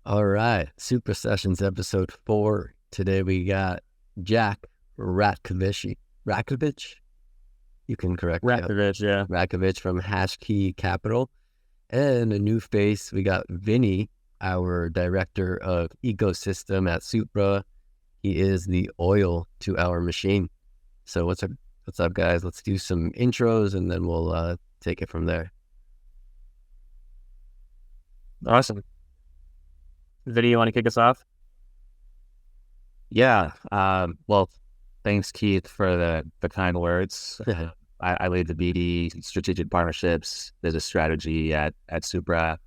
All right, Supra Sessions episode 4. Today we got Jack Ratkovich. You can correct me. Ratkovich, yeah. Ratkovich from HashKey Capital. And a new face, we got Vinny, our director of ecosystem at Supra. He is the oil to our machine. So what's up, guys? Let's do some intros and then we'll take it from there. Awesome. Vinny, you want to kick us off? Yeah. Well, thanks, Keith, for the kind words. I lead the BD strategic partnerships, business strategy at Supra.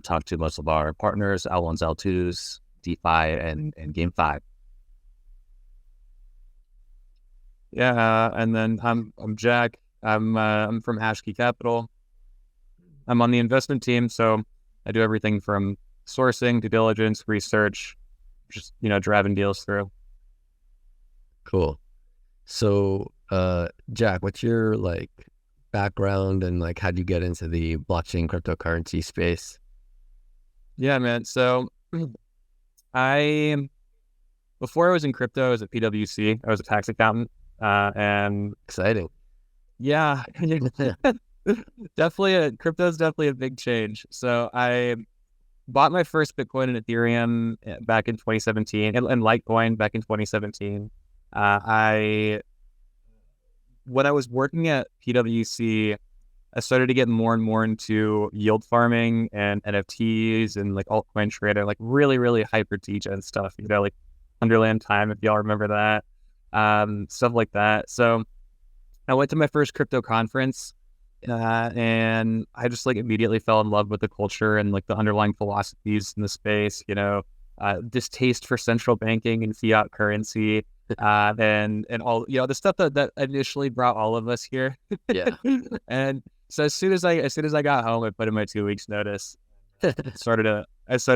Talk to most of our partners, L1s, L2s, DeFi, and GameFi. Yeah, and then I'm Jack. I'm from HashKey Capital. I'm on the investment team, so I do everything from sourcing, due diligence, research, just driving deals through. Cool. So, Jack, what's your background and how'd you get into the blockchain cryptocurrency space? Yeah, man. So before I was in crypto, I was at PwC. I was a tax accountant, and Exciting. yeah, crypto is definitely a big change. So I bought my first Bitcoin and Ethereum back in 2017, and Litecoin back in 2017. When I was working at PwC, I started to get more and more into yield farming and NFTs and altcoin trading, really, really hyper degen stuff, like Underland Time, if y'all remember that, stuff like that. So I went to my first crypto conference, and I just immediately fell in love with the culture and the underlying philosophies in the space, distaste for central banking and fiat currency, and all, the stuff that initially brought all of us here. Yeah. And so as soon as I got home, I put in my 2 weeks notice. I started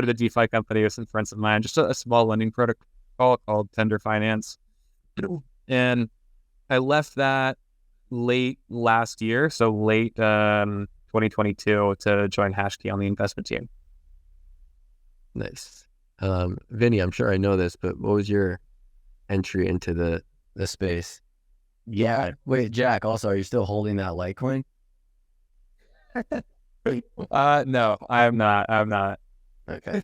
a DeFi company with some friends of mine, just a small lending protocol called Tender Finance. And I left that late last year, so late 2022, to join HashKey on the investment team. Nice. Vinny, I'm sure I know this, but what was your entry into the space? Yeah. Wait, Jack, also, are you still holding that Litecoin? No, I'm not. Okay.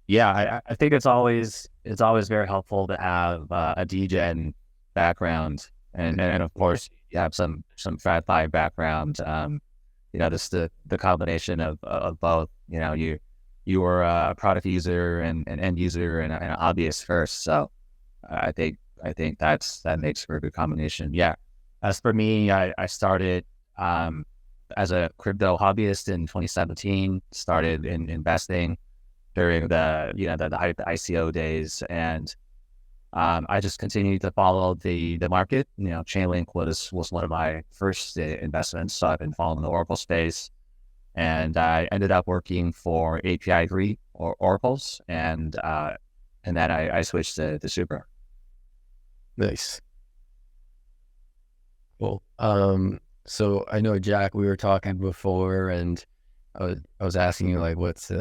Yeah, I think it's always very helpful to have a DGen background, and of course you have some TradFi background. Just the combination of both. You were a product user and an end user and an hobbyist first. So I think that makes for a good combination. Yeah. As for me, I started as a crypto hobbyist in 2017. Started in investing during the ICO days, and I just continued to follow the market. Chainlink was one of my first investments, so I've been following the Oracle space, and I ended up working for API3 or Oracles, and then I switched to Supra. Nice. Cool. So I know, Jack, we were talking before, and I was asking you what's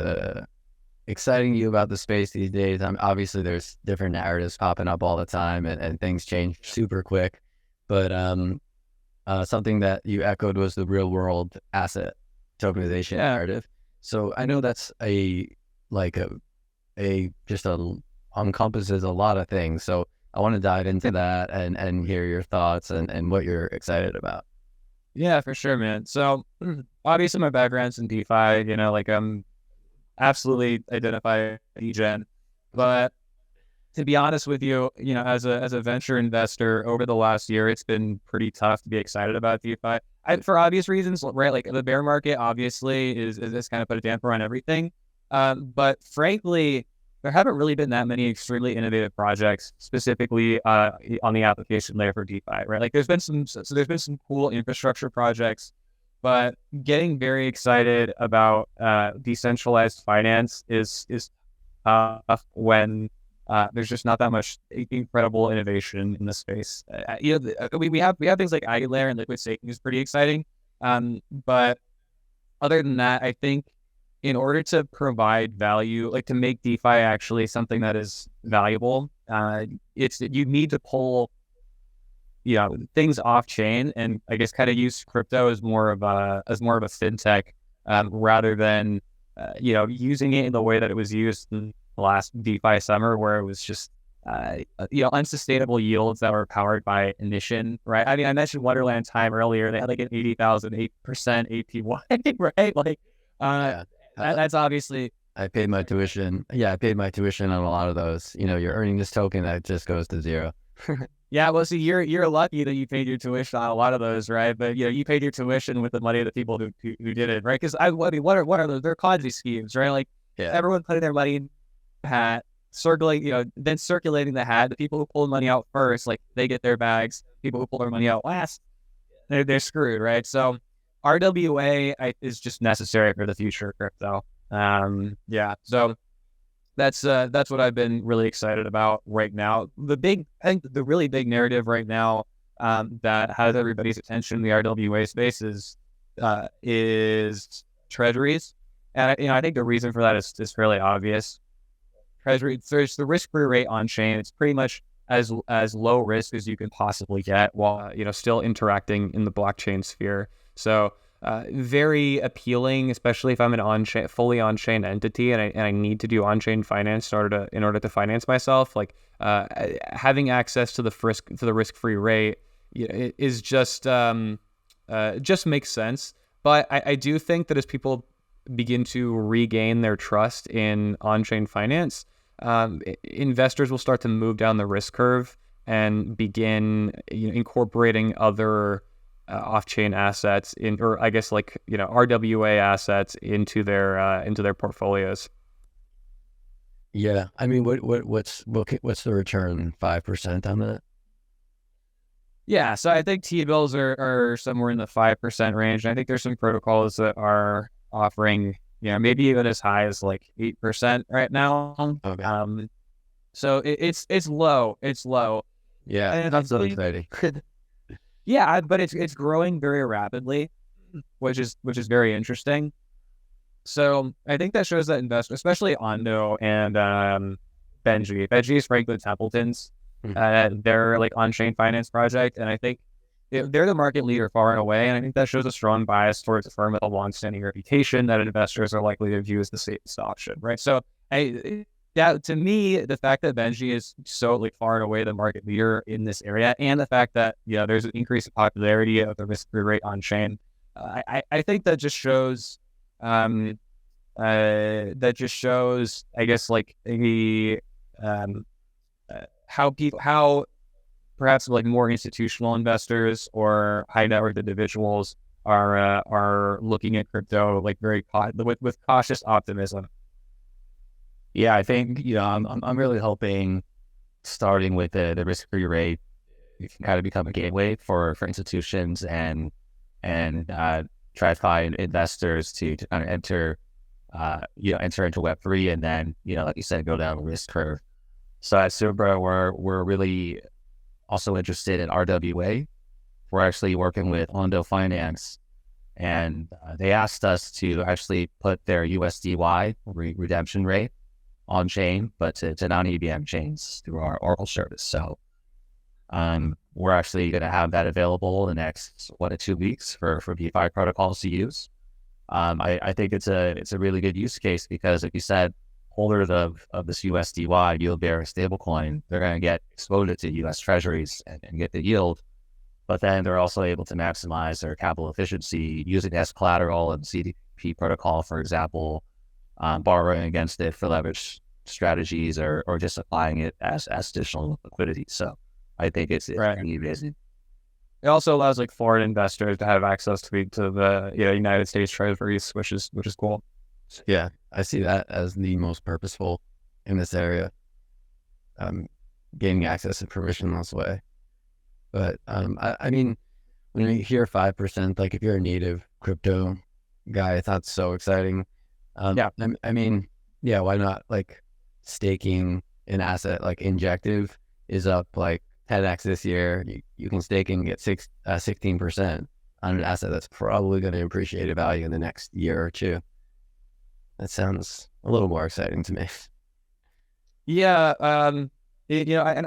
exciting you about the space these days. Obviously there's different narratives popping up all the time, and things change super quick. But something that you echoed was the real world asset tokenization narrative. So I know that's encompasses a lot of things. So I want to dive into that and hear your thoughts and what you're excited about. Yeah, for sure, man. So obviously my background's in DeFi, I'm absolutely identify DGen, but to be honest with you, as a venture investor over the last year, it's been pretty tough to be excited about DeFi. For obvious reasons, right? The bear market obviously is kind of put a damper on everything. But frankly, there haven't really been that many extremely innovative projects, specifically on the application layer for DeFi, right? There's been some cool infrastructure projects, but getting very excited about decentralized finance is tough when there's just not that much incredible innovation in the space. We have things like Eigenlayer and liquid staking is pretty exciting, but other than that, I think in order to provide value, like to make DeFi actually something that is valuable, you need to pull things off chain, and I guess kind of use crypto as more of a fintech, rather than using it in the way that it was used in the last DeFi summer, where it was just unsustainable yields that were powered by emission, right? I mean, I mentioned Wonderland Time earlier. They had like an 80,000, 8% APY, right? Like, that's obviously. I paid my tuition. Yeah, I paid my tuition on a lot of those. You're earning this token that just goes to zero. Yeah, well, see, you're lucky that you paid your tuition on a lot of those, right? But you paid your tuition with the money of the people who did it, right? Because I mean, what are those? They're Ponzi schemes, right? Like, everyone putting their money in a hat, circulating, then circulating the hat. The people who pull money out first, like, they get their bags. People who pull their money out last, they're screwed, right? So RWA is just necessary for the future of crypto. So that's what I've been really excited about right now. I think the really big narrative right now, that has everybody's attention in the RWA space is treasuries. And I think the reason for that is fairly obvious. Treasury, there's the risk-free rate on chain. It's pretty much as low risk as you can possibly get, while still interacting in the blockchain sphere. So very appealing, especially if I'm an fully on-chain entity and I need to do on-chain finance in order to finance myself. Like, having access to the risk-free rate is just makes sense. But I do think that as people begin to regain their trust in on-chain finance, investors will start to move down the risk curve and begin incorporating other off-chain assets or I guess RWA assets into their portfolios. Yeah, I mean, what's the return? 5% on that? Yeah, so I think T-bills are somewhere in the 5% range. And I think there's some protocols that are offering maybe even as high as like 8% right now. Okay. So it's low. It's low. Yeah, and that's so exciting. Yeah, but it's growing very rapidly, which is very interesting. So I think that shows that investors, especially Ondo and Benji. Benji is Franklin Templeton's. They're like on-chain finance project, and I think they're the market leader far and away. And I think that shows a strong bias towards a firm with a long-standing reputation that investors are likely to view as the safest option, right? So to me, the fact that Benji is so like far and away the market leader in this area, and the fact that there's an increase in popularity of the risk-free rate on chain, I think that just shows I guess like the how perhaps like more institutional investors or high net worth individuals are looking at crypto like with cautious optimism. Yeah, I think I'm really hoping, starting with the risk-free rate, it can kind of become a gateway for institutions and TradFi investors to kind of enter into Web3, and then like you said, go down the risk curve. So at Supra, we're really also interested in RWA. We're actually working with Ondo Finance, and they asked us to actually put their USDY redemption rate on chain, but to non-EVM chains through our Oracle service. So we're actually going to have that available in the next 1 to 2 weeks for DeFi protocols to use. I think it's a really good use case because, like you said, holders of this USDY yield-bearing stablecoin, they're going to get exposure to U.S. Treasuries and get the yield, but then they're also able to maximize their capital efficiency using it as collateral and CDP protocol, for example, borrowing against it for leverage strategies or just applying it as additional liquidity. So I think it's pretty amazing. It also allows like foreign investors to have access to the United States Treasuries, which is cool. Yeah, I see that as the most purposeful in this area, gaining access and permissionless way. But I mean, when you hear 5%, like if you're a native crypto guy, that's so exciting. I mean, yeah, why not? Like staking an asset like Injective is up like 10x this year. You can stake and get 16% on an asset that's probably going to appreciate in value in the next year or two. That sounds a little more exciting to me. Yeah, and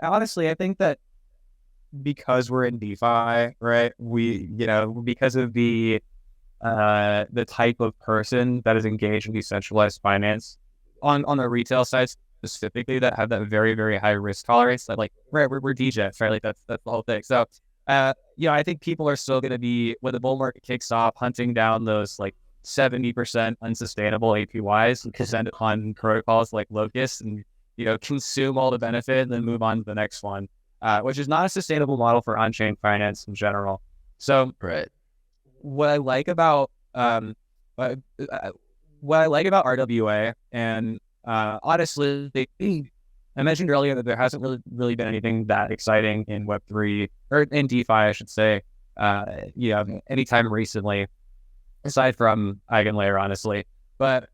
honestly, I think that because we're in DeFi, right? Because of the type of person that is engaged in decentralized finance on the retail side specifically, that have that very, very high risk tolerance, that like, right, we're DJs, right? Like that's the whole thing. So, I think people are still going to be, when the bull market kicks off, hunting down those like 70% unsustainable APYs to send on protocols like Locust and, consume all the benefit and then move on to the next one, which is not a sustainable model for on-chain finance in general. So, Right. what I like about RWA, and honestly, I mentioned earlier that there hasn't really been anything that exciting in Web3 or in DeFi, I should say, anytime recently, aside from Eigenlayer, honestly. But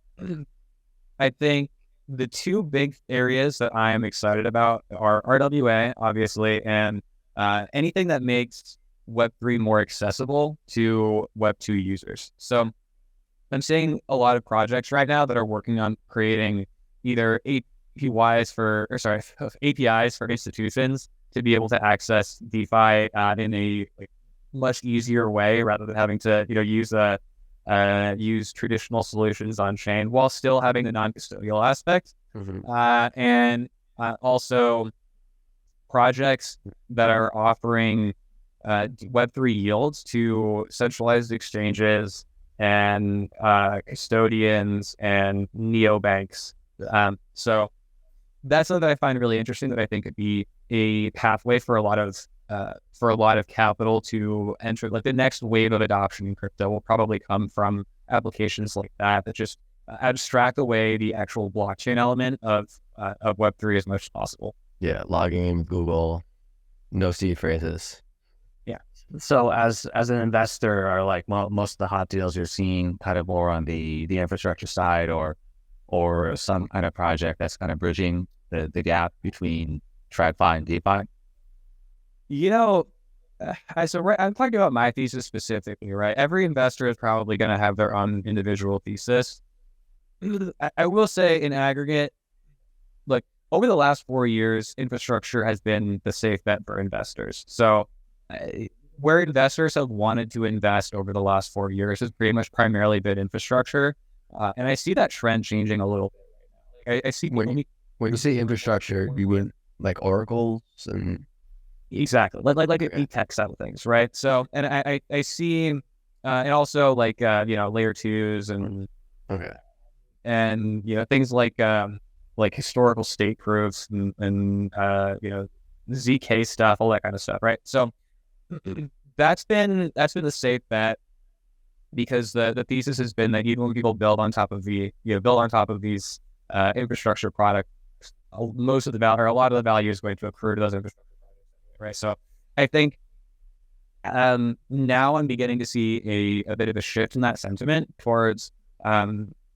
I think the two big areas that I am excited about are RWA, obviously, and anything that makes Web3 more accessible to Web2 users. So I'm seeing a lot of projects right now that are working on creating either APIs for institutions to be able to access DeFi in a much easier way, rather than having to use traditional solutions on chain while still having the non-custodial aspect. And also projects that are offering Web3 yields to centralized exchanges and custodians and neobanks. So that's something that I find really interesting, that I think could be a pathway for a lot of capital to enter. Like the next wave of adoption in crypto will probably come from applications like that just abstract away the actual blockchain element of Web3 as much as possible. Yeah, logging in Google, no seed phrases. Yeah. So as an investor, are like most of the hot deals you're seeing kind of more on the infrastructure side, or some kind of project that's kind of bridging the gap between TradFi and DeFi? I'm talking about my thesis specifically, right? Every investor is probably going to have their own individual thesis. I will say, in aggregate, like over the last 4 years, infrastructure has been the safe bet for investors. So where investors have wanted to invest over the last 4 years has pretty much primarily been infrastructure. And I see that trend changing a little bit right now. I see when you say infrastructure, you would like oracles and exactly like a tech side of things, right? So, and I see, and also like layer twos and things like historical state proofs and ZK stuff, all that kind of stuff, right? So that's been the safe bet, because the thesis has been that even when people build on top of these infrastructure products, most of the value, or a lot of the value, is going to accrue to those infrastructure products, right? So I think now I'm beginning to see a bit of a shift in that sentiment towards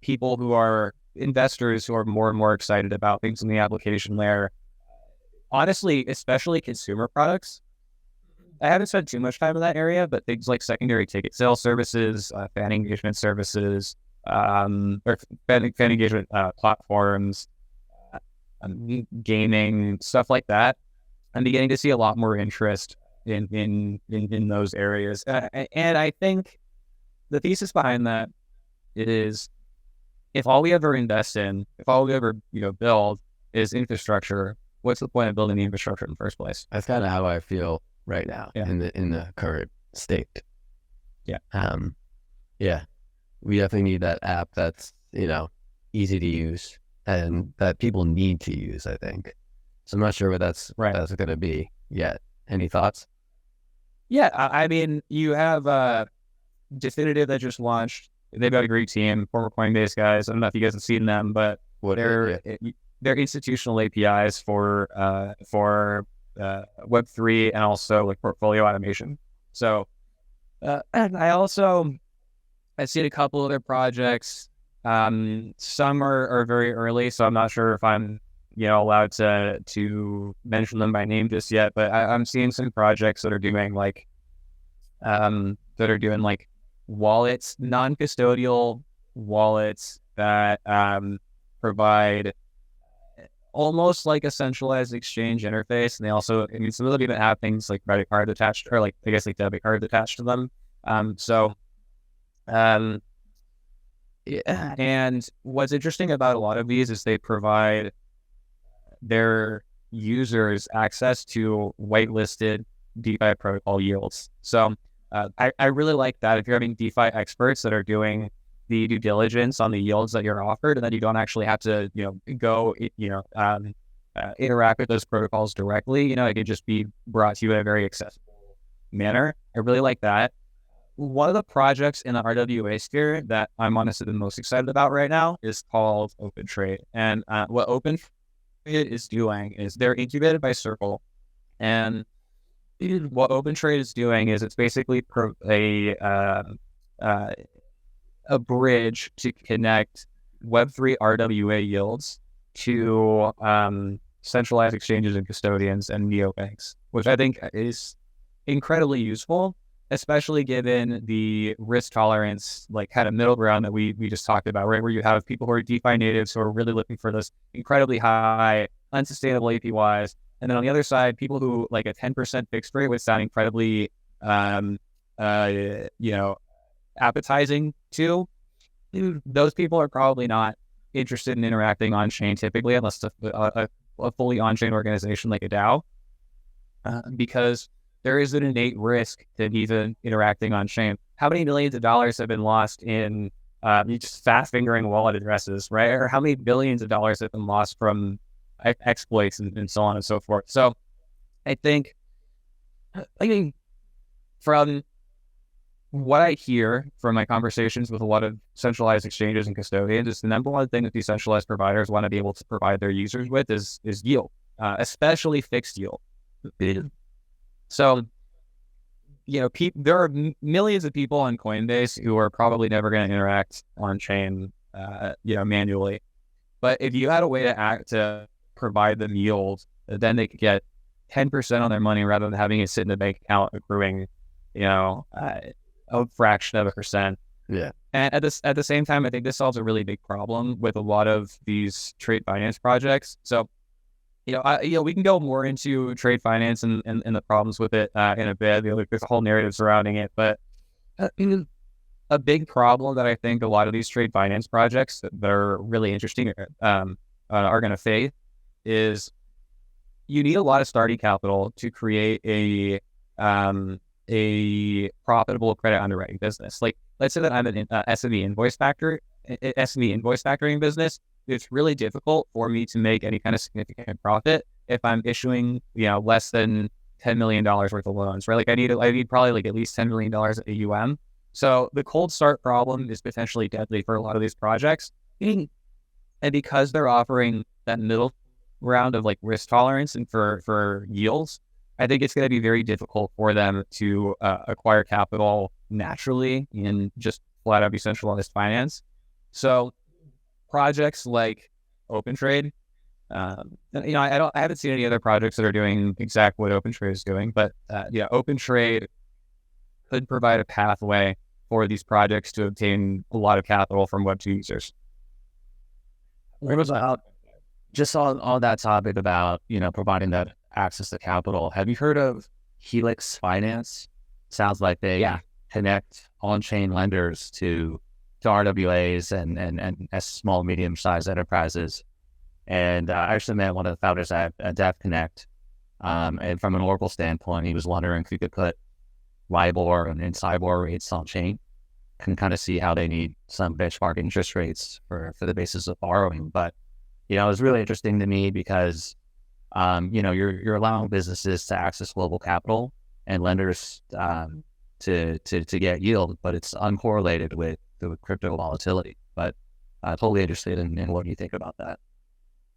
people who are investors who are more and more excited about things in the application layer. Honestly, especially consumer products. I haven't spent too much time in that area, but things like secondary ticket sales services, fan engagement services, or fan engagement platforms, gaming, stuff like that. I'm beginning to see a lot more interest in those areas. And I think the thesis behind that is, if all we ever invest in, if all we ever build is infrastructure, what's the point of building the infrastructure in the first place? That's kind of how I feel right now in the current state. Yeah. Yeah. We definitely need that app that's, easy to use and that people need to use, I think. So I'm not sure what that's going to be yet. Any thoughts? Yeah. I mean, you have Definitive that just launched. They've got a great team, former Coinbase guys. I don't know if you guys have seen them, but they're institutional APIs for Web3 and also like portfolio automation. So, and I've seen a couple of their projects. Some are very early, so I'm not sure if I'm allowed to mention them by name just yet. But I'm seeing some projects that are doing wallets, non-custodial wallets that provide almost like a centralized exchange interface. And they also, some of them even have things like credit card attached, or like, I guess, like debit cards attached to them. Yeah. And what's interesting about a lot of these is they provide their users access to whitelisted DeFi protocol yields. So I really like that. If you're having DeFi experts that are doing the due diligence on the yields that you're offered, and then you don't actually have to, go, interact with those protocols directly. It can just be brought to you in a very accessible manner. I really like that. One of the projects in the RWA sphere that I'm honestly the most excited about right now is called OpenTrade. And what OpenTrade is doing is they're incubated by Circle. And what OpenTrade is doing is it's basically a bridge to connect Web3 RWA yields to centralized exchanges and custodians and neobanks, which I think is incredibly useful, especially given the risk tolerance, like kind of middle ground that we just talked about, right? Where you have people who are DeFi natives who are really looking for this incredibly high, unsustainable APYs. And then on the other side, people who like a 10% fixed rate would sound incredibly, appetizing too. Those people are probably not interested in interacting on chain typically, unless a fully on-chain organization like a DAO, because there is an innate risk to even interacting on chain. How many millions of dollars have been lost in just fat fingering wallet addresses, right? Or how many billions of dollars have been lost from exploits and so on and so forth. So I think from what I hear from my conversations with a lot of centralized exchanges and custodians is the number one thing that these centralized providers want to be able to provide their users with is yield, especially fixed yield. So, there are millions of people on Coinbase who are probably never going to interact on chain, manually. But if you had a way to provide them yield, then they could get 10% on their money rather than having it sit in the bank account accruing, a fraction of a percent. Yeah. And at the same time, I think this solves a really big problem with a lot of these trade finance projects. So, we can go more into trade finance and the problems with it in a bit. There's a whole narrative surrounding it, but a big problem that I think a lot of these trade finance projects that are really interesting are going to face is you need a lot of starting capital to create a profitable credit underwriting business. Like, let's say that I'm an SME invoice factoring business. It's really difficult for me to make any kind of significant profit if I'm issuing, less than $10 million worth of loans, right? Like I need probably like at least $10 million at AUM. So the cold start problem is potentially deadly for a lot of these projects. And because they're offering that middle ground of like risk tolerance and for yields, I think it's going to be very difficult for them to acquire capital naturally in just flat out decentralized finance. So projects like OpenTrade, I haven't seen any other projects that are doing exactly what OpenTrade is doing, but OpenTrade could provide a pathway for these projects to obtain a lot of capital from Web2 users. Just on that topic about, providing that access to capital, have you heard of Helix Finance? Sounds like they connect on-chain lenders to RWAs and small, medium-sized enterprises. And I actually met one of the founders at Dev Connect. And from an Oracle standpoint, he was wondering if you could put LIBOR and CYBOR rates on chain and kind of see how they need some benchmark interest rates for the basis of borrowing. But, it was really interesting to me because, you're allowing businesses to access global capital and lenders to get yield, but it's uncorrelated with the crypto volatility. But totally interested in what you think about that.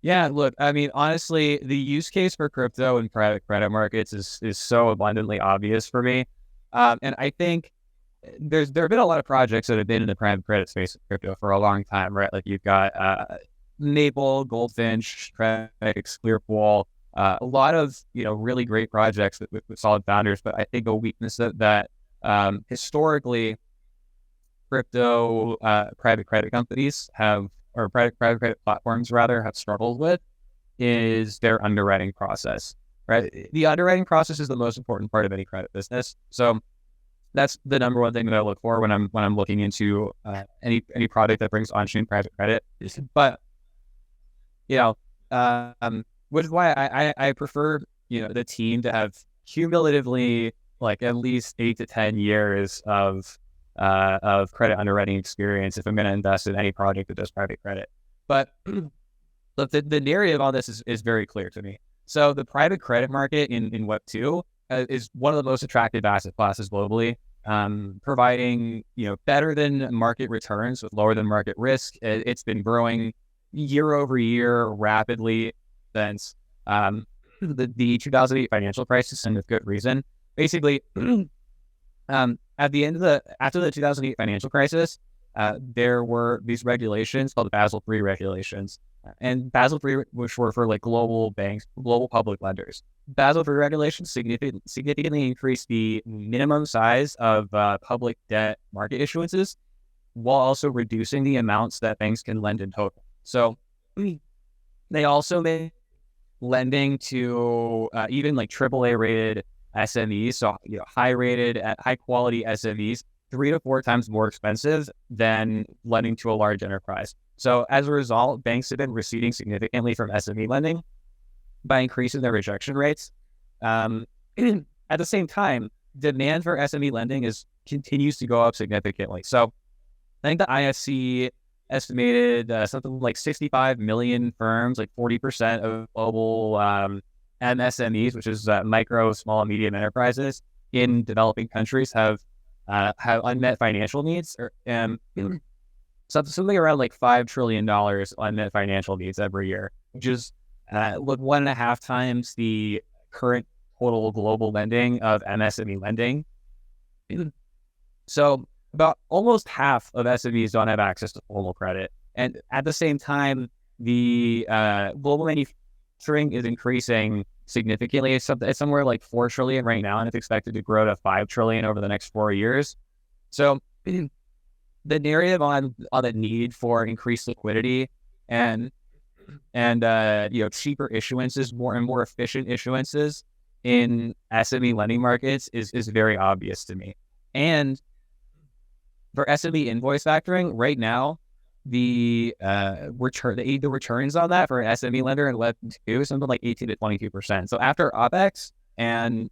Yeah, look, I mean, honestly, the use case for crypto and private credit markets is so abundantly obvious for me. And I think there have been a lot of projects that have been in the private credit space of crypto for a long time, right? Like you've got Maple, Goldfinch, Credix, Clearpool, a lot of, really great projects with solid founders. But I think a weakness that historically crypto private credit companies or private credit platforms rather have struggled with is their underwriting process, right? The underwriting process is the most important part of any credit business. So that's the number one thing that I look for when I'm looking into any product that brings on-chain private credit. But which is why I prefer the team to have cumulatively like at least 8 to 10 years of credit underwriting experience if I'm going to invest in any project that does private credit. But the narrative on this is very clear to me. So the private credit market in Web 2 is one of the most attractive asset classes globally, providing better than market returns with lower than market risk. It's been growing year over year rapidly since the 2008 financial crisis, and with good reason. Basically, after the 2008 financial crisis, there were these regulations called the Basel III regulations, and Basel III, which were for like global banks, global public lenders. Basel III regulations significantly increased the minimum size of public debt market issuances, while also reducing the amounts that banks can lend in total. So they also made lending to even like AAA rated SMEs, so high quality SMEs, 3 to 4 times more expensive than lending to a large enterprise. So as a result, banks have been receding significantly from SME lending by increasing their rejection rates. At the same time, demand for SME lending continues to go up significantly. So I think the IFC estimated something like 65 million firms, like 40% of global MSMEs, which is micro, small, and medium enterprises in developing countries, have unmet financial needs, or something around like $5 trillion unmet financial needs every year, which is 1.5 times the current total global lending of MSME lending. So about almost half of SMEs don't have access to formal credit. And at the same time, the global manufacturing is increasing significantly. It's somewhere like 4 trillion right now, and it's expected to grow to 5 trillion over the next 4 years. So the narrative on the need for increased liquidity and cheaper issuances, more efficient issuances in SME lending markets is very obvious to me. And for SME invoice factoring right now, the returns on that for an SME lender in Web 2 is something like 18 to 22%. So after OpEx and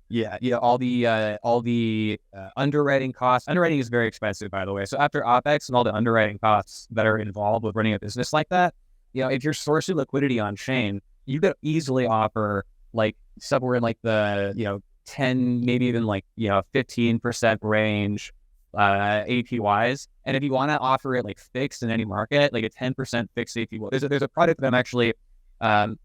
all the underwriting costs. Underwriting is very expensive, by the way. So after OpEx and all the underwriting costs that are involved with running a business like that, if you're sourcing liquidity on chain, you could easily offer like somewhere in like the 10, maybe even like 15% range APYs. And if you want to offer it like fixed in any market, like a 10% fixed APY, there's a product that I'm actually I'm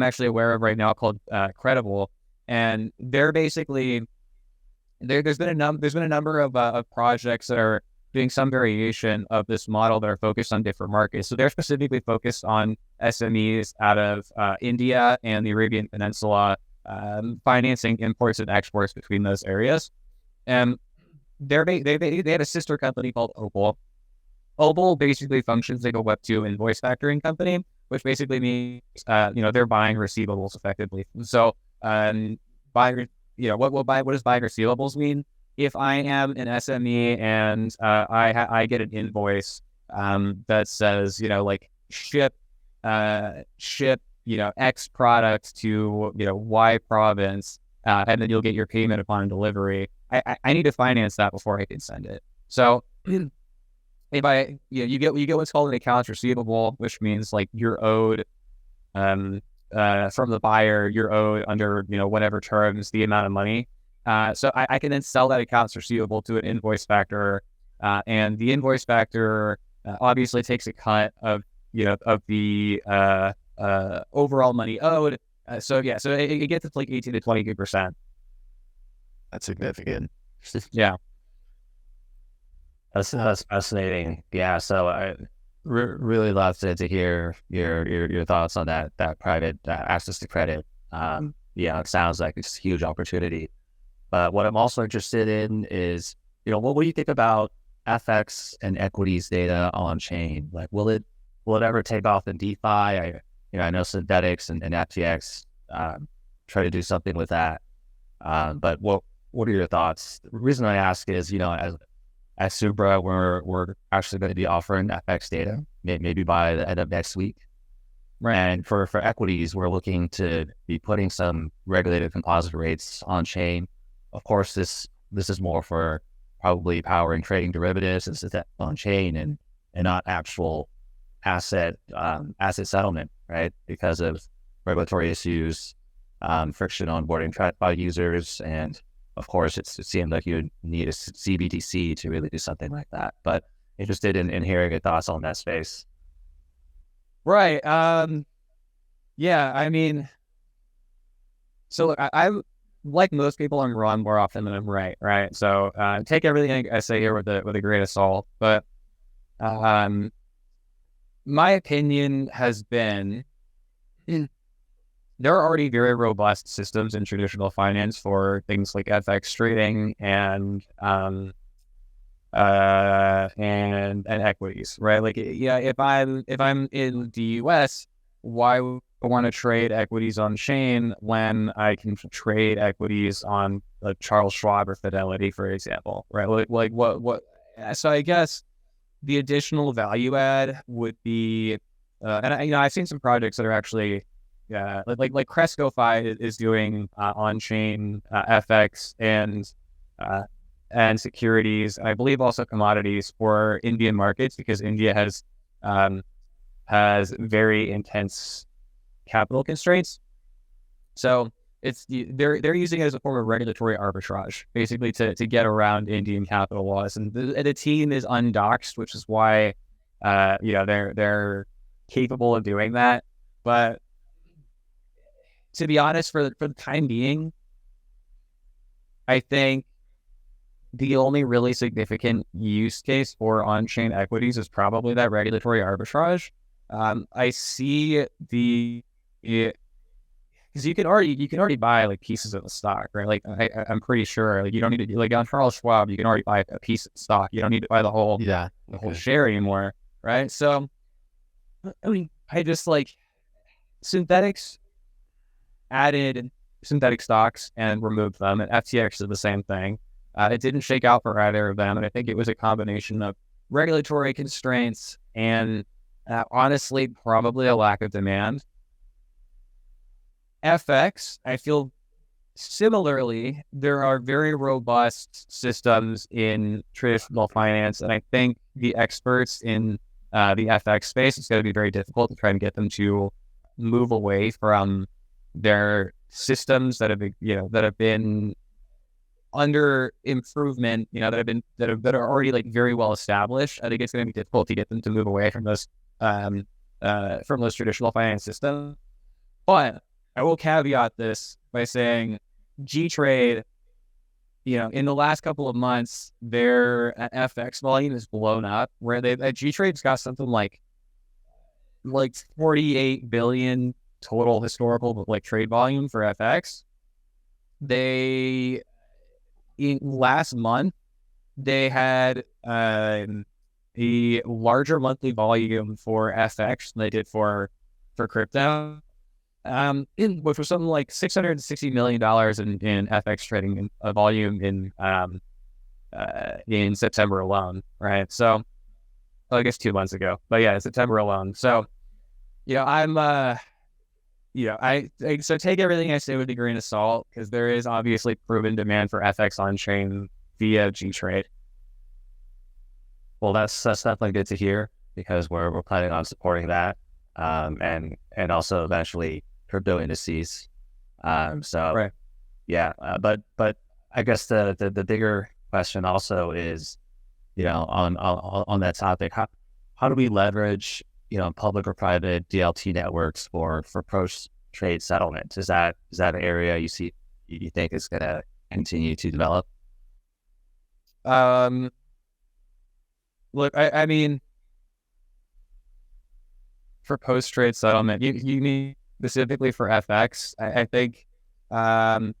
actually aware of right now called Credible, and they're basically there's been a number of projects that are doing some variation of this model that are focused on different markets. So they're specifically focused on SMEs out of India and the Arabian Peninsula, financing imports and exports between those areas. And they had a sister company called Opal. Opal basically functions like a Web 2 invoice factoring company, which basically means they're buying receivables effectively. So what does buying receivables mean? If I am an SME and I get an invoice that says ship X product to Y province, and then you'll get your payment upon delivery, I need to finance that before I can send it. So if you get what's called an accounts receivable, which means like you're owed from the buyer, you're owed under whatever terms the amount of money. So I can then sell that accounts receivable to an invoice factor, and the invoice factor obviously takes a cut of the overall money owed. So it gets to like 18 to 22%. That's significant. Yeah. That's fascinating. Yeah. So I really love to hear your thoughts on that private access to credit. It sounds like it's a huge opportunity. But what I'm also interested in is, what do you think about FX and equities data on chain? Like, will it ever take off in DeFi? I know synthetics and FTX try to do something with that. But what are your thoughts? The reason I ask is, as Supra, we're actually going to be offering FX data maybe by the end of next week. Right. And for equities, we're looking to be putting some regulated composite rates on chain. Of course, this is more for probably powering trading derivatives and that on chain and not actual asset settlement, right? Because of regulatory issues, friction onboarding TradFi users, and of course, it seemed like you'd need a CBDC to really do something like that. But interested in hearing your thoughts on that space. Right. Yeah, I mean, so look, I'm like most people, I'm wrong more often than I'm right, right? So take everything I say here with a grain of salt. But my opinion has been there are already very robust systems in traditional finance for things like FX trading and equities, right? Like, yeah, if I'm in the US, why would I want to trade equities on chain when I can trade equities on Charles Schwab or Fidelity, for example, right? Like what? So I guess the additional value add would be, and I've seen some projects that are actually, like Cresco-Fi is doing on-chain FX and securities, I believe also commodities for Indian markets, because India has very intense capital constraints. So they're using it as a form of regulatory arbitrage, basically to get around Indian capital laws. And the team is undoxed, which is why they're capable of doing that. But to be honest, for the time being, I think the only really significant use case for on-chain equities is probably that regulatory arbitrage. I see because you can already buy like pieces of the stock, right? Like I'm pretty sure like you don't need to, like on Charles Schwab, you can already buy a piece of stock. You don't need to buy the whole whole share anymore, right? So I mean, I just like synthetics added synthetic stocks and removed them, and FTX did the same thing. It didn't shake out for either of them, and I think it was a combination of regulatory constraints and honestly probably a lack of demand. FX, I feel similarly, there are very robust systems in traditional finance, and I think the experts in the FX space, it's going to be very difficult to try and get them to move away from their systems that have been under improvement, that are already like very well established. I think it's going to be difficult to get them to move away from those traditional finance systems. But I will caveat this by saying G-Trade, in the last couple of months, their FX volume has blown up, where G-Trade's got something like 48 billion total historical trade volume for FX. Last month, they had a larger monthly volume for FX than they did for crypto. Which was something like $660 million in FX trading volume in September alone, right? So, I guess 2 months ago, but yeah, September alone. So, so take everything I say with a grain of salt, because there is obviously proven demand for FX on chain via G-Trade. Well, that's definitely good to hear, because we're planning on supporting that, and also eventually crypto indices. Right. Yeah. But I guess the bigger question also is, on that topic, how do we leverage, public or private DLT networks for post-trade settlement? Is that an area you think is going to continue to develop? Look, I mean, for post-trade settlement, you mean specifically for FX? I think, I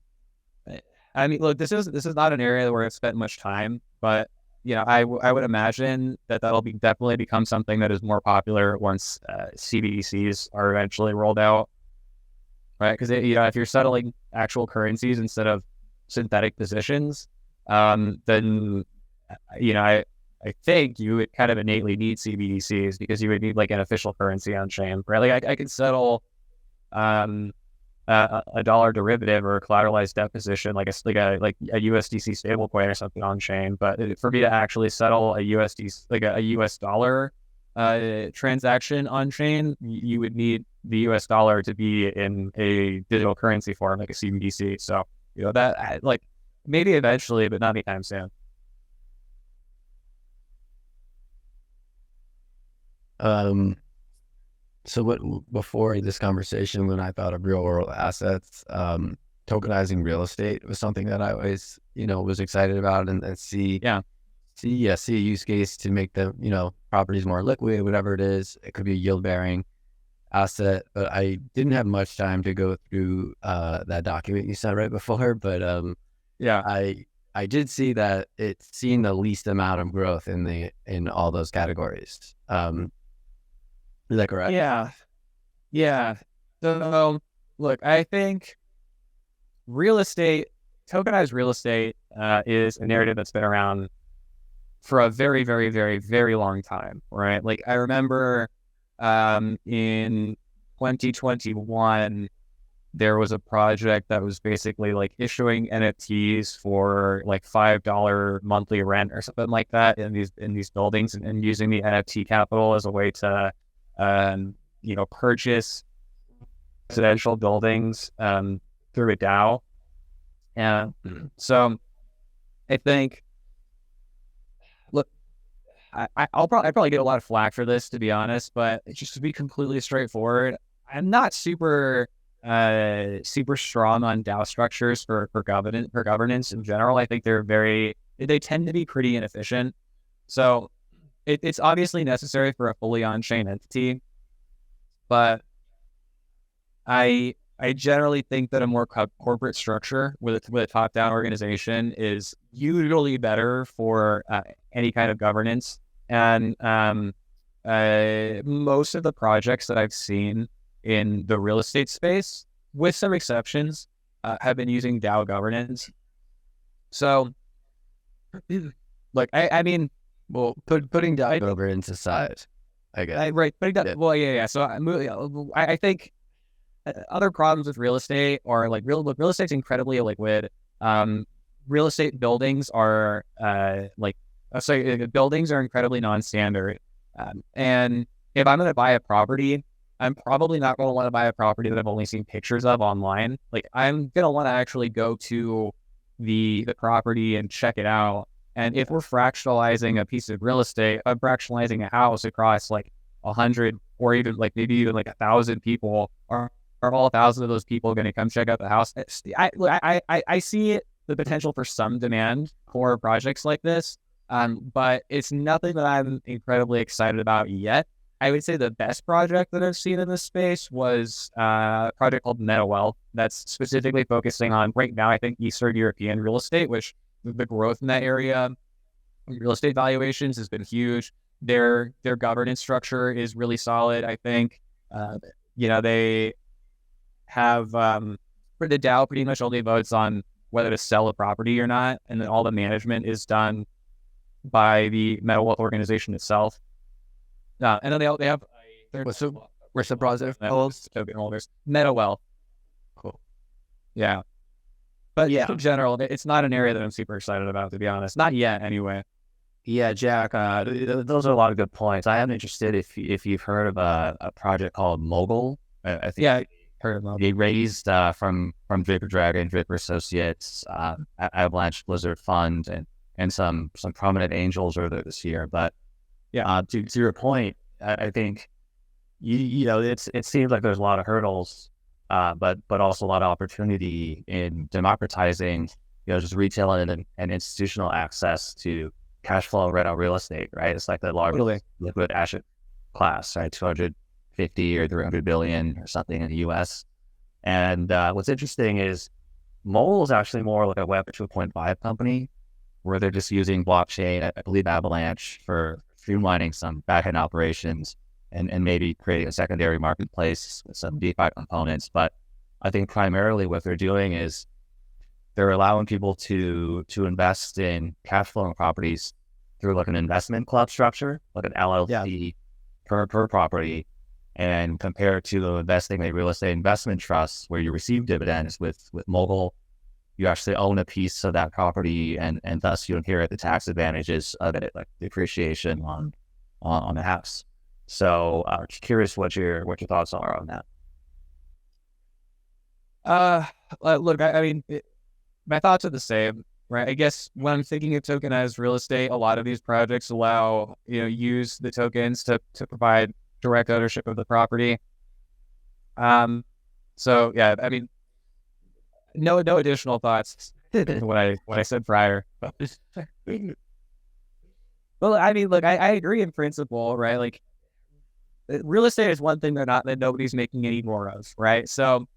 mean, look, this is not an area where I've spent much time, but I would imagine that that'll definitely become something that is more popular once CBDCs are eventually rolled out, right? Because if you're settling actual currencies instead of synthetic positions, then I think you would kind of innately need CBDCs because you would need like an official currency on chain, right? Like I could settle a dollar derivative or a collateralized debt position, like a USDC stablecoin or something on chain. But for me to actually settle a USD, like a US dollar transaction on chain, you would need the US dollar to be in a digital currency form, like a CBDC. So that like maybe eventually, but not anytime soon. So what before this conversation, when I thought of real world assets, tokenizing real estate was something that I always, was excited about and see a use case to make the, properties more liquid, whatever it is. It could be a yield bearing asset, but I didn't have much time to go through that document you sent right before. But I did see that it's seen the least amount of growth in all those categories. Is that correct? Yeah. So look, I think tokenized real estate is a narrative that's been around for a very, very, very, very long time, right? Like I remember in 2021, there was a project that was basically like issuing NFTs for like $5 monthly rent or something like that in these buildings, and using the NFT capital as a way to purchase residential buildings through a DAO. And so I think, look, I'll probably get a lot of flack for this, to be honest, but just to be completely straightforward, I'm not super strong on DAO structures for governance in general. I think they tend to be pretty inefficient. So it's obviously necessary for a fully on-chain entity, but I generally think that a more corporate structure with a top-down organization is usually better for any kind of governance. And most of the projects that I've seen in the real estate space, with some exceptions, have been using DAO governance. So, like, I mean, well, putting DAO governance aside, I guess. Right. Putting that. Yeah. Well, yeah. So I think other problems with real estate are like real estate's incredibly illiquid. Real estate buildings are buildings are incredibly non-standard. And if I'm going to buy a property, I'm probably not going to want to buy a property that I've only seen pictures of online. Like I'm going to want to actually go to the property and check it out. And if we're fractionalizing a piece of real estate, I'm fractionalizing a house across like 100 or even like maybe even like 1,000 people. Are all 1,000 of those people going to come check out the house? I see the potential for some demand for projects like this, but it's nothing that I'm incredibly excited about yet. I would say the best project that I've seen in this space was a project called MetaWealth that's specifically focusing on, right now, I think Eastern European real estate, which the growth in that area, real estate valuations has been huge. Their governance structure is really solid. I think, they have, for the DAO pretty much only votes on whether to sell a property or not. And then all the management is done by the MetaWealth organization itself. And then they have what's the project called? Token holders. MetaWealth. Cool. Yeah. But in general, it's not an area that I'm super excited about, to be honest. Not yet, anyway. Yeah, Jack, those are a lot of good points. I am interested if you've heard of a project called Mogul. I think heard of Mogul. They raised from Draper Dragon, Draper Associates, Avalanche Blizzard Fund, and some prominent angels earlier this year. But to your point, I think it seems like there's a lot of hurdles, but also a lot of opportunity in democratizing, just retail and institutional access to cash flow rental real estate. Right, it's like the largest liquid asset class, right? 250 or 300 billion or something in the U.S. And what's interesting is Mole is actually more like a Web 2.5 company. where they're just using blockchain, I believe Avalanche, for streamlining some backend operations and maybe creating a secondary marketplace with some DeFi components. But I think primarily what they're doing is they're allowing people to invest in cash flowing properties through like an investment club structure, like an LLC per property, and compared to investing in a real estate investment trust where you receive dividends with Mogul, you actually own a piece of that property and thus you inherit the tax advantages of it, like depreciation on the house. So just curious what your thoughts are on that. Look, I mean, my thoughts are the same, right? I guess when I'm thinking of tokenized real estate, a lot of these projects allow, use the tokens to provide direct ownership of the property. So yeah, I mean, no additional thoughts what I said prior. Well, I mean, look, I agree in principle, right? Like, real estate is one thing that nobody's making any more of, right? So,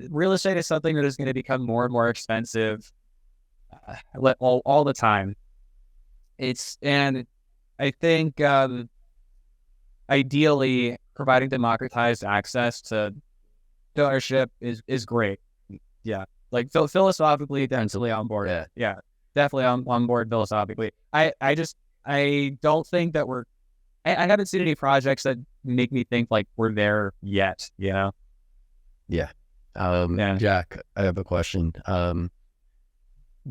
real estate is something that is going to become more and more expensive, all the time. And I think ideally providing democratized access to ownership is great. Yeah, like philosophically, definitely on board. Yeah, definitely on board philosophically. I don't think that I haven't seen any projects that make me think like we're there yet. Yeah. Yeah. Jack, I have a question.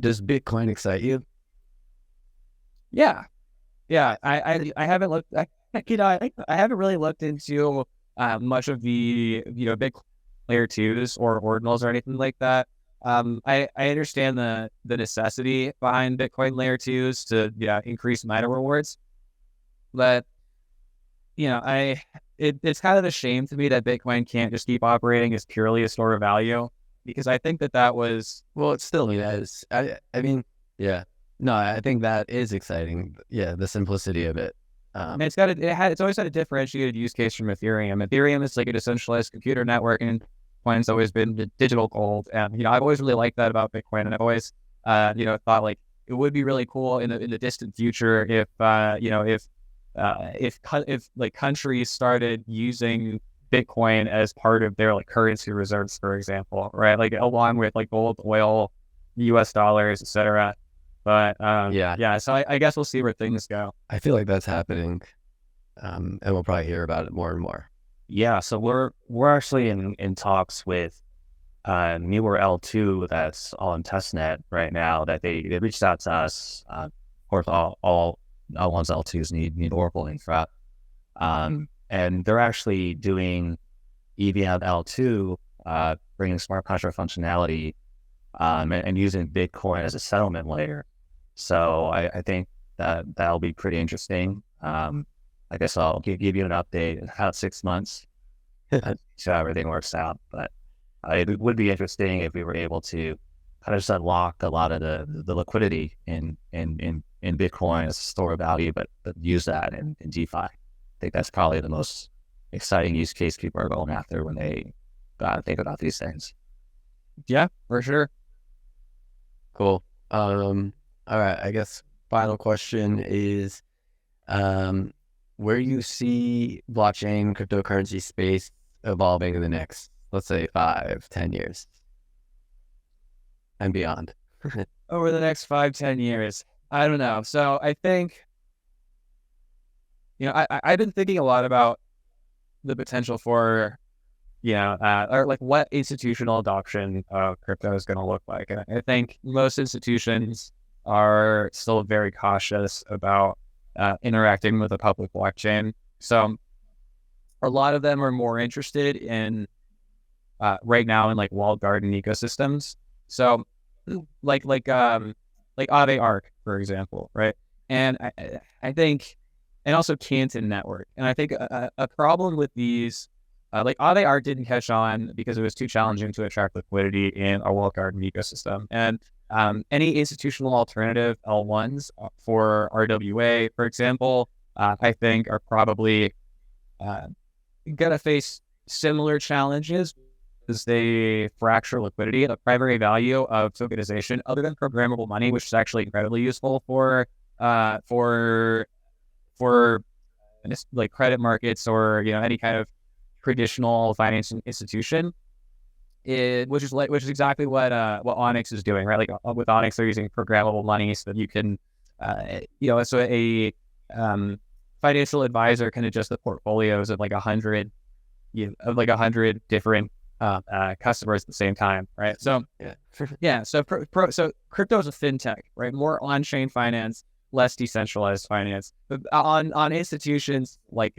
Does Bitcoin excite you? Yeah. I haven't looked. I haven't really looked into much of the Bitcoin layer 2s or ordinals or anything like that. I understand the necessity behind Bitcoin layer 2s to increase miner rewards, but it's kind of a shame to me that Bitcoin can't just keep operating as purely a store of value, because I think that was, well, it still is. I mean, yeah, no, I think that is exciting. Yeah, the simplicity of it. And it's always had a differentiated use case from Ethereum. Ethereum is like a decentralized computer network, and Bitcoin's always been the digital gold. And I've always really liked that about Bitcoin, and I've always thought like it would be really cool in the distant future if like countries started using Bitcoin as part of their like currency reserves, for example, right? Like along with like gold, oil, US dollars, etc. But so I guess we'll see where things go. I feel like that's happening, and we'll probably hear about it more and more. Yeah, so we're actually in talks with newer L2 that's on testnet right now. That they reached out to us. Of course, all L1s, L2s need Oracle infra, and they're actually doing EVM L2, bringing smart contract functionality, and using Bitcoin as a settlement layer. So I think that'll be pretty interesting. I guess I'll give you an update in about 6 months so everything works out. But it would be interesting if we were able to kind of just unlock a lot of the liquidity in Bitcoin as a store of value, but use that in DeFi. I think that's probably the most exciting use case people are going after when they think about these things. Yeah, for sure. Cool. All right, I guess final question is, where you see blockchain cryptocurrency space evolving in the next, let's say, 5-10 years and beyond? Over the next 5-10 years, I don't know. So I think, I've been thinking a lot about the potential for, or like what institutional adoption of crypto is going to look like. And I think most institutions are still very cautious about interacting with a public blockchain. So a lot of them are more interested in right now in like walled garden ecosystems. So like Aave Arc, for example, right? And I think, and also Canton Network. And I think a problem with these, like Aave Arc didn't catch on because it was too challenging to attract liquidity in a walled garden ecosystem. And any institutional alternative L1s for RWA, for example, I think are probably going to face similar challenges they fracture liquidity. The primary value of tokenization, other than programmable money, which is actually incredibly useful for like credit markets or any kind of traditional financing institution, which is exactly what Onyx is doing, right? Like with Onyx, they're using programmable money so that you can, so a financial advisor can adjust the portfolios of like 100 different customers at the same time, right? So so crypto is a fintech, right? More on-chain finance, less decentralized finance. But on institutions like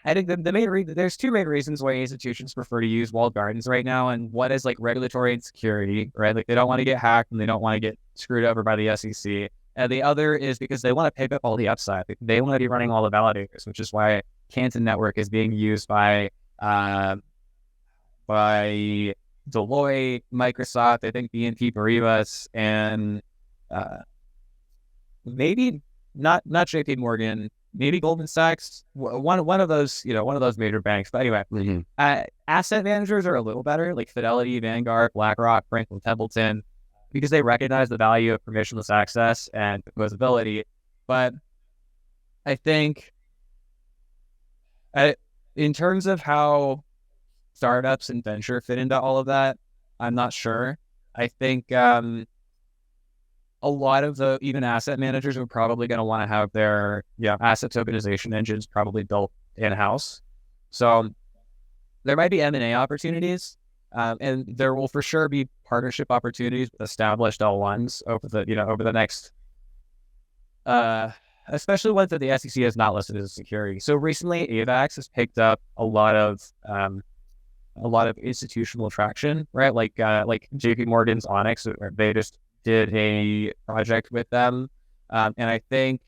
I think the main reason, there's two main reasons why institutions prefer to use walled gardens right now, and one is like regulatory insecurity, right? Like they don't want to get hacked and they don't want to get screwed over by the SEC. And the other is because they want to pick up all the upside. They want to be running all the validators, which is why Canton Network is being used by Deloitte, Microsoft, I think BNP Paribas, and maybe not JP Morgan, maybe Goldman Sachs, one of those major banks. But anyway, asset managers are a little better, like Fidelity, Vanguard, BlackRock, Franklin Templeton, because they recognize the value of permissionless access and composability. But I think in terms of how startups and venture fit into all of that, I'm not sure. I think a lot of the even asset managers are probably going to want to have their asset tokenization engines probably built in-house. So there might be M&A opportunities, and there will for sure be partnership opportunities with established L1s over the next, especially ones that the SEC has not listed as a security. So recently, AVAX has picked up a lot of institutional traction, right? Like JP Morgan's Onyx, they just did a project with them, and I think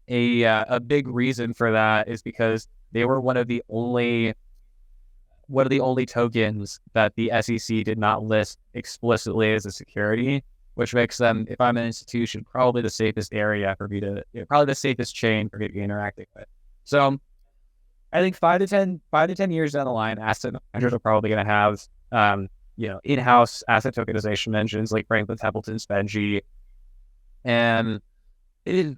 a big reason for that is because they were one of the only tokens that the SEC did not list explicitly as a security, which makes them, if I'm an institution, probably the safest area for me to, probably the safest chain for me to be interacting with. So I think 5 to 10 years down the line, asset managers are probably going to have, in-house asset tokenization engines like Franklin Templeton's Benji. And so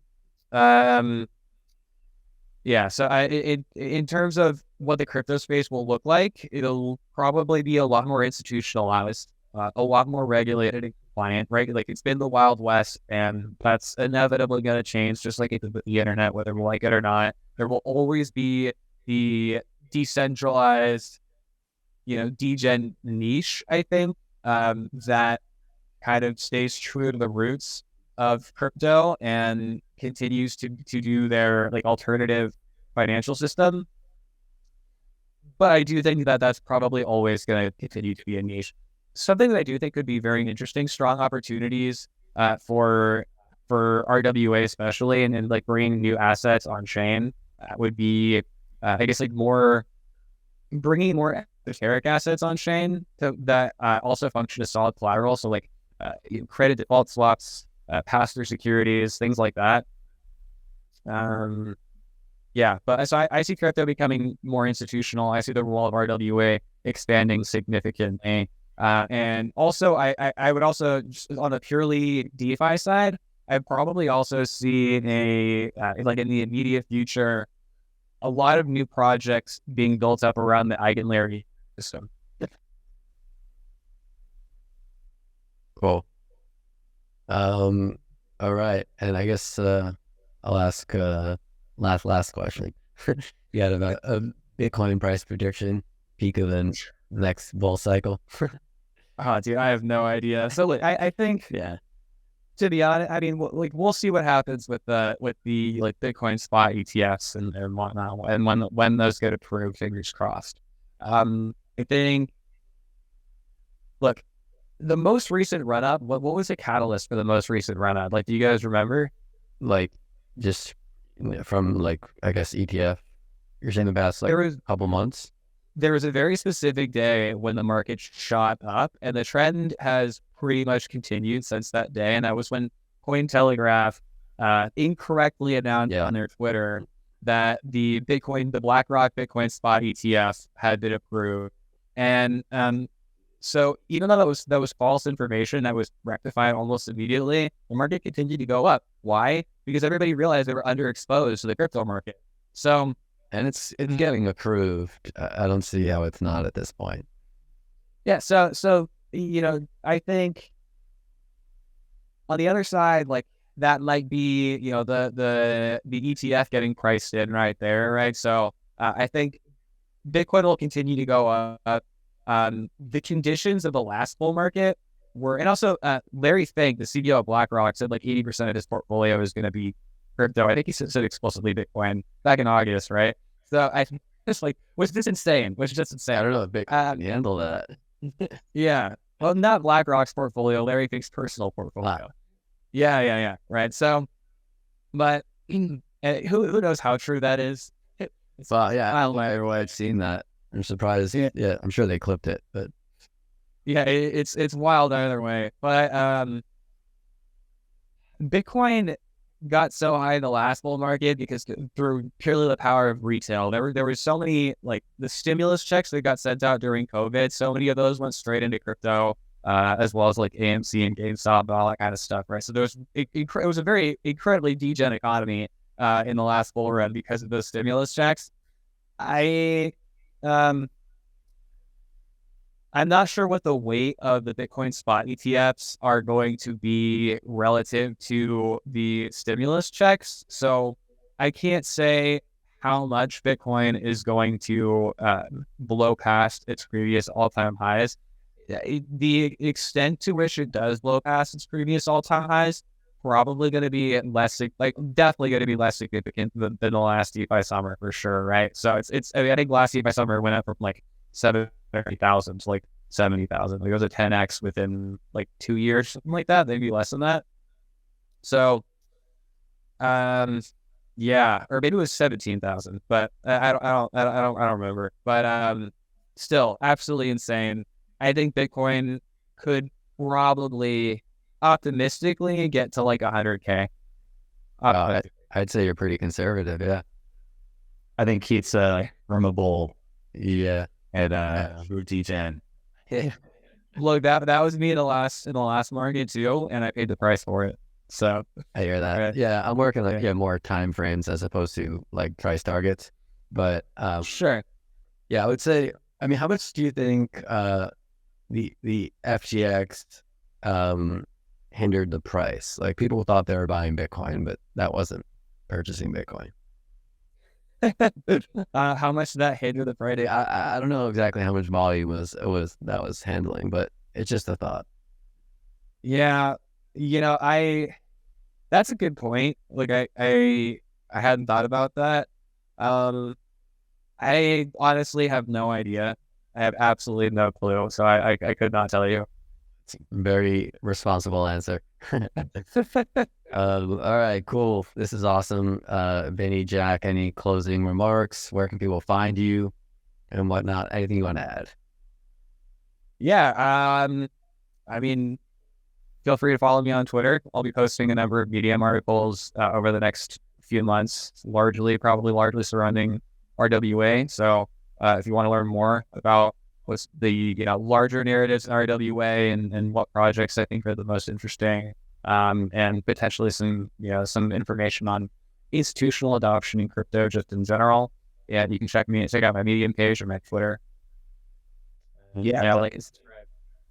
in terms of what the crypto space will look like, it'll probably be a lot more institutionalized, a lot more regulated and compliant, right? Like it's been the Wild West, and that's inevitably going to change, just like it did with the internet, whether we like it or not. There will always be the decentralized, degen niche, I think, that kind of stays true to the roots of crypto and continues to do their like alternative financial system. But I do think that that's probably always going to continue to be a niche. Something that I do think could be very interesting, strong opportunities for RWA especially, and like bringing new assets on chain would be, I guess, like bringing more esoteric assets on chain that also function as solid collateral. So like credit default swaps, pass-through securities, things like that. But so I see crypto becoming more institutional. I see the role of RWA expanding significantly. And also, I would also, just on the purely DeFi side, I probably also see like in the immediate future, a lot of new projects being built up around the eigenlayer system. Cool. All right. And I guess I'll ask last question. You had about a Bitcoin price prediction, peak of the next bull cycle. Oh, dude, I have no idea. So I think, to be honest, I mean, we'll see what happens with the like Bitcoin spot ETFs and whatnot, and when those get approved, fingers crossed. I think, look, the most recent run up, what was the catalyst for the most recent run up? Like, do you guys remember? Like, just from like, I guess ETF. You're saying the past couple months? There was a very specific day when the market shot up, and the trend has pretty much continued since that day. And that was when Cointelegraph incorrectly announced on their Twitter that the BlackRock Bitcoin spot ETF had been approved. And so even though that was false information that was rectified almost immediately, the market continued to go up. Why? Because everybody realized they were underexposed to the crypto market. So, and it's getting approved. I don't see how it's not at this point. yeah. So I think on the other side, like that might be the ETF getting priced in right there, right? So I think Bitcoin will continue to go up. The conditions of the last bull market were, and also Larry Fink, the CEO of BlackRock, said like 80% of his portfolio is going to be crypto. I think he said explicitly Bitcoin back in August, right? So I just like, was this insane? Was just insane. I don't know if Bitcoin can handle that. Yeah. Well, not BlackRock's portfolio, Larry Fink's personal portfolio. Wow. Yeah. Right. So, but who knows how true that is? Well, yeah, I don't know everywhere I've seen that. I'm surprised. Yeah, I'm sure they clipped it, but yeah, it's wild either way. But Bitcoin got so high in the last bull market because through purely the power of retail. There were so many, like the stimulus checks that got sent out during COVID. So many of those went straight into crypto, as well as like AMC and GameStop and all that kind of stuff, right? So it was a very incredibly degen economy in the last bull run because of those stimulus checks. I'm not sure what the weight of the Bitcoin spot ETFs are going to be relative to the stimulus checks. So I can't say how much Bitcoin is going to blow past its previous all-time highs. The extent to which it does blow past its previous all-time highs probably going to be definitely going to be less significant than the last DeFi summer for sure, right? So I think last DeFi summer went up from like 70,000 to like 70,000. Like it was a 10x within like 2 years, something like that, maybe less than that. So, yeah, or maybe it was 17,000, but I don't remember. But still, absolutely insane. I think Bitcoin could probably optimistically get to like 100K. I'd say you're pretty conservative. Yeah, I think Keith's from a bull. Yeah, and degen. Look, that was me in the last market too, and I paid the price for it. So I hear that. Yeah, I'm working like more time frames as opposed to like price targets. But sure. Yeah, I would say. I mean, how much do you think the FTX hindered the price? Like people thought they were buying Bitcoin, but that wasn't purchasing Bitcoin. How much did that hinder the price? I don't know exactly how much volume that was handling, but it's just a thought. Yeah, that's a good point. Like I hadn't thought about that. I honestly have no idea. I have absolutely no clue, so I could not tell you. It's a very responsible answer. All right, cool. This is awesome. Vinny, Jack, any closing remarks? Where can people find you and whatnot? Anything you want to add? Yeah, I mean, feel free to follow me on Twitter. I'll be posting a number of Medium articles over the next few months, probably largely surrounding RWA. So if you want to learn more about what's the larger narratives in RWA and what projects I think are the most interesting, and potentially some information on institutional adoption in crypto just in general, you can check out my Medium page or my Twitter. It's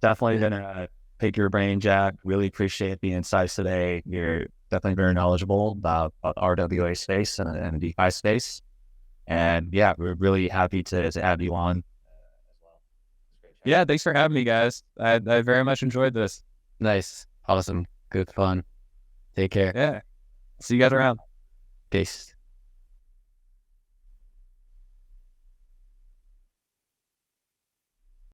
definitely gonna pick your brain, Jack. Really appreciate the insights today. You're definitely very knowledgeable about RWA space and DeFi space. And yeah, we're really happy to have you on. Yeah, thanks for having me, guys. I very much enjoyed this. Nice. Awesome. Good fun. Take care. Yeah. See you guys around. Peace.